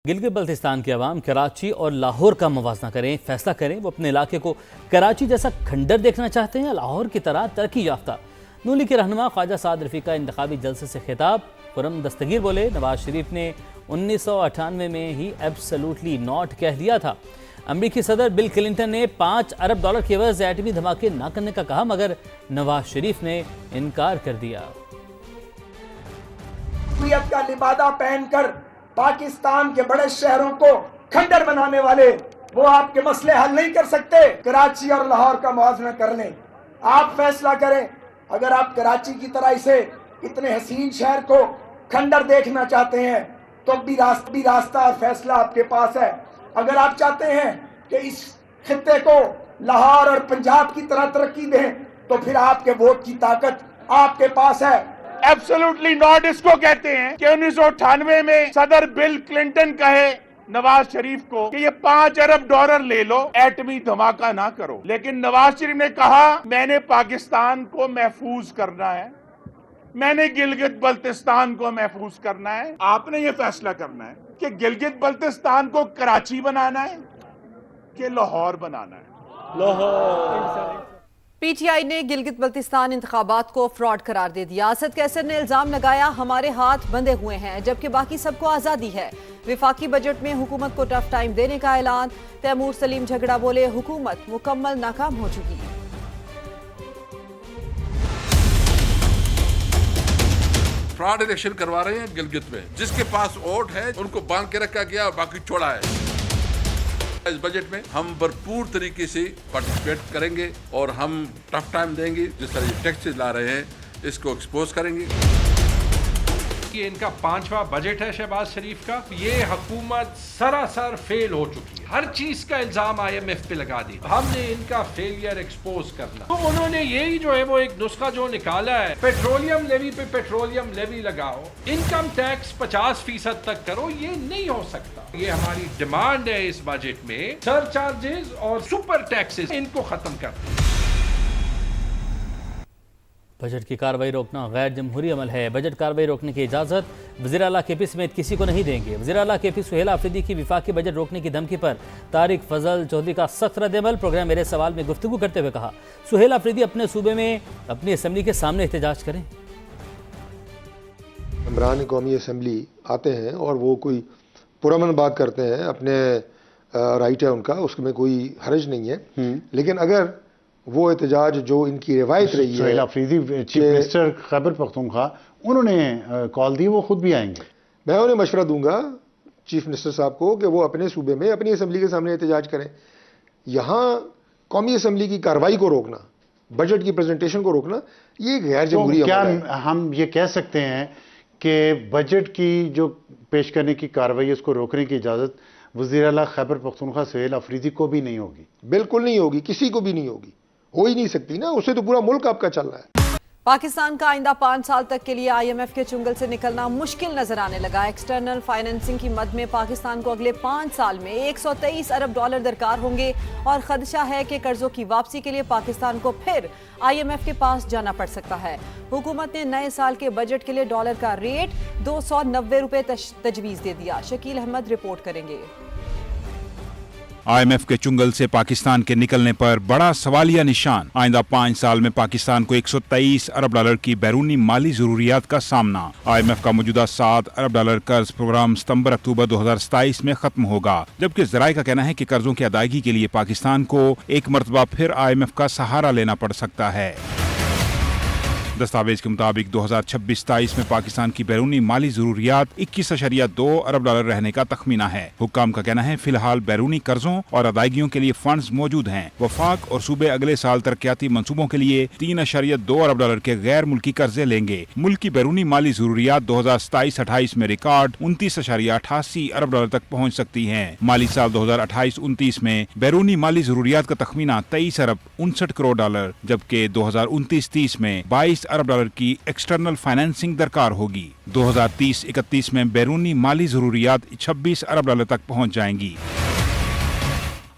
گلگت بلتستان کے عوام کراچی اور لاہور کا موازنہ کریں، فیصلہ کریں وہ اپنے علاقے کو کراچی جیسا کھنڈر دیکھنا چاہتے ہیں یا لاہور کی طرح ترقی یافتہ۔ نون لیگ کے رہنما خواجہ سعد رفیقہ انتخابی جلسے سے خطاب۔ خرم دستگیر بولے نواز شریف نے 1998 میں ہی ایبسلوٹلی ناٹ کہہ دیا تھا۔ امریکی صدر بل کلنٹن نے $5 ارب کے عوض ایٹمی دھماکے نہ کرنے کا کہا، مگر نواز شریف نے انکار کر دیا۔ ہوئیت کا لبادہ پہن کر پاکستان کے بڑے شہروں کو کھنڈر بنانے والے وہ آپ کے مسئلے حل نہیں کر سکتے۔ کراچی اور لاہور کا موازنہ کر لیں، آپ فیصلہ کریں۔ اگر آپ کراچی کی طرح اسے اتنے حسین شہر کو کھنڈر دیکھنا چاہتے ہیں تو بھی راستہ اور فیصلہ آپ کے پاس ہے۔ اگر آپ چاہتے ہیں کہ اس خطے کو لاہور اور پنجاب کی طرح ترقی دیں تو پھر آپ کے ووٹ کی طاقت آپ کے پاس ہے۔ ایبسولوٹلی ناٹ اس کو کہتے ہیں کہ 1998 میں صدر بل کلنٹن کہے نواز شریف کو کہ یہ $5 ارب لے لو، ایٹمی دھماکہ نہ کرو، لیکن نواز شریف نے کہا میں نے پاکستان کو محفوظ کرنا ہے، میں نے گلگت بلتستان کو محفوظ کرنا ہے۔ آپ نے یہ فیصلہ کرنا ہے کہ گلگت بلتستان کو کراچی بنانا ہے کہ لاہور بنانا ہے۔ لاہور۔ پی ٹی آئی نے گلگت بلتستان انتخابات کو فراڈ قرار دے دیا۔ اسد کیسر نے الزام لگایا ہمارے ہاتھ بندھے ہوئے ہیں جبکہ باقی سب کو آزادی ہے۔ وفاقی بجٹ میں حکومت کو ٹف ٹائم دینے کا اعلان۔ تیمور سلیم جھگڑا بولے حکومت مکمل ناکام ہو چکی۔ فراڈ الیکشن کروا رہے ہیں گلگت میں، جس کے پاس ووٹ ہے ان کو باندھ کے رکھا گیا اور باقی چھوڑا ہے۔ اس بجٹ میں ہم بھرپور طریقے سے پارٹیسپیٹ کریں گے اور ہم ٹف ٹائم دیں گے۔ جس طرح یہ ٹیکسز لا رہے ہیں اس کو ایکسپوز کریں گے۔ یہ ان کا 5واں بجٹ ہے شہباز شریف کا۔ یہ حکومت سراسر فیل ہو چکی ہے، ہر چیز کا الزام IMF پہ لگا دیا۔ ہم نے ان کا فیلئر ایکسپوز کرنا، تو انہوں نے یہی جو ہے وہ ایک نسخہ جو نکالا ہے، پیٹرولیم لیوی پہ پیٹرولیم لیوی لگاؤ، انکم ٹیکس 50% تک کرو، یہ نہیں ہو سکتا۔ یہ ہماری ڈیمانڈ ہے اس بجٹ میں، سر چارجز اور سپر ٹیکسز ان کو ختم کرنا۔ بجٹ کی کارروائی روکنا غیر جمہوری عمل ہے، بجٹ کارروائی روکنے کی اجازت وزیر اعلیٰ کے پی سمیت کسی کو نہیں دیں گے۔ وزیر اعلیٰ کے پی سہیل آفریدی کی وفاقی بجٹ روکنے کی دھمکی پر طارق فضل چودھری کا سخت رد عمل۔ پروگرام میرے سوال میں گفتگو کرتے ہوئے کہا سہیل آفریدی اپنے صوبے میں اپنی اسمبلی کے سامنے احتجاج کریں۔ ممبران قومی اسمبلی آتے ہیں اور وہ کوئی پرامن بات کرتے ہیں، اپنے رائٹ ہے ان کا، اس میں کوئی حرج نہیں ہے، لیکن اگر وہ احتجاج جو ان کی روایت رہی ہے، سہیل آفریدی چیف منسٹر خیبر پختونخوا انہوں نے کال دی، وہ خود بھی آئیں گے۔ میں انہیں مشورہ دوں گا چیف منسٹر صاحب کو کہ وہ اپنے صوبے میں اپنی اسمبلی کے سامنے احتجاج کریں۔ یہاں قومی اسمبلی کی کارروائی کو روکنا، بجٹ کی پریزنٹیشن کو روکنا، یہ غیر جمہوری عمل ہے۔ کیا ہم یہ کہہ سکتے ہیں کہ بجٹ کی جو پیش کرنے کی کارروائی اس کو روکنے کی اجازت وزیر اعلیٰ خیبر پختونخوا سہیل آفریدی کو بھی نہیں ہوگی؟ بالکل نہیں ہوگی، کسی کو بھی نہیں ہوگی، ہو ہی نہیں سکتی نا، اسے تو پورا ملک آپ کا چل رہا ہے۔ پاکستان کا آئندہ 5 سال تک کے لیے IMF کے چنگل سے نکلنا مشکل نظر آنے لگا۔ ایکسٹرنل فائنینسنگ کی مد میں پاکستان کو اگلے 5 سال میں $123 ارب درکار ہوں گے اور خدشہ ہے کہ قرضوں کی واپسی کے لیے پاکستان کو پھر IMF کے پاس جانا پڑ سکتا ہے۔ حکومت نے نئے سال کے بجٹ کے لیے ڈالر کا ریٹ $290 تجویز دے دیا۔ شکیل احمد رپورٹ کریں گے۔ IMF کے چنگل سے پاکستان کے نکلنے پر بڑا سوالیہ نشان۔ آئندہ 5 سال میں پاکستان کو $123 ارب کی بیرونی مالی ضروریات کا سامنا۔ IMF کا موجودہ $7 ارب قرض پروگرام ستمبر اکتوبر 2027 میں ختم ہوگا، جبکہ ذرائع کا کہنا ہے کہ قرضوں کی ادائیگی کے لیے پاکستان کو ایک مرتبہ پھر IMF کا سہارا لینا پڑ سکتا ہے۔ دستاویز کے مطابق 2026-27 میں پاکستان کی بیرونی مالی ضروریات $21.2 ارب رہنے کا تخمینہ ہے۔ حکام کا کہنا ہے فی الحال بیرونی قرضوں اور ادائیگیوں کے لیے فنڈز موجود ہیں۔ وفاق اور صوبے اگلے سال ترقیاتی منصوبوں کے لیے $3.2 ارب کے غیر ملکی قرضے لیں گے۔ ملک کی بیرونی مالی ضروریات 2027-28 میں ریکارڈ $29.88 ارب تک پہنچ سکتی ہیں۔ مالی سال 2028-29 میں بیرونی مالی ضروریات کا تخمینہ $23 ارب 59 کروڑ، جبکہ 2029-30 میں $22 ارب کی ایکسٹرنل فائنینسنگ درکار ہوگی۔ 2030-31 میں بیرونی مالی ضروریات $26 ارب تک پہنچ جائیں گی۔